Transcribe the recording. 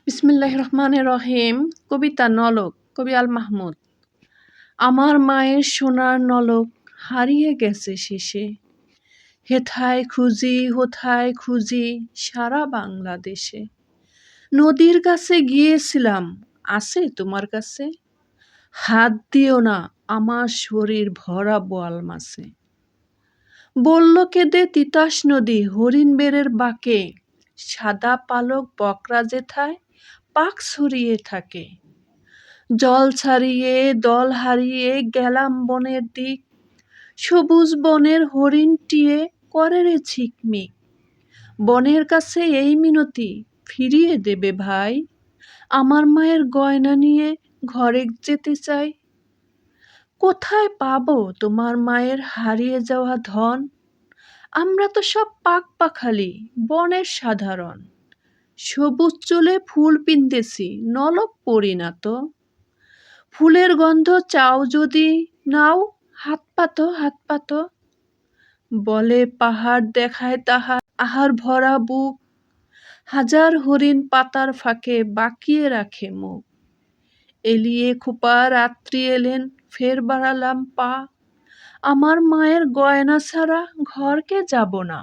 বিসমিল্লাহির রহমানির রহিম। কবিতা নলক, কবি আল মাহমুদ। আমার মায়ের সোনার নলক হারিয়ে গেছে শেষে, হেথায় খুঁজি হোথায় খুঁজি সারা বাংলাদেশে। নদীর কাছে গিয়েছিলাম, আছে তোমার কাছে? হাত দিও না, আমার শরীর ভরা বোয়াল মাছে। বলল কেঁদে তিতাস নদী হরিণ বেড়ের বাঁকে, সাদা পালক বকরা যেথায় পাক ছড়িয়ে থাকে। জল ছাড়িয়ে দল হারিয়ে গেলাম বনের দিক, সবুজ বনের হরিণটিয়ে করে রে ঝিকমিক। বনের কাছে এই মিনতি, ফিরিয়ে দেবে ভাই, আমার মায়ের গয়না নিয়ে ঘরে যেতে চাই। কোথায় পাবো তোমার মায়ের হারিয়ে যাওয়া ধন? আমরা তো সব পাক পাখালি বনের সাধারণ, সবুজ চুলে ফুল পিনতেছি নলক পড়ি না তো। ফুলের গন্ধ চাও যদি নাও, হাত পাতো হাত পাতো। বলে পাহাড় দেখায় তাহার আহার ভরা বুক, হাজার হরিণ পাতার ফাঁকে বাকিয়ে রাখে মুখ। এলিয়ে খোপা রাত্রি এলেন ফের বাড়ালাম পা, আমার মায়ের গয়না ছাড়া ঘরকে যাব না।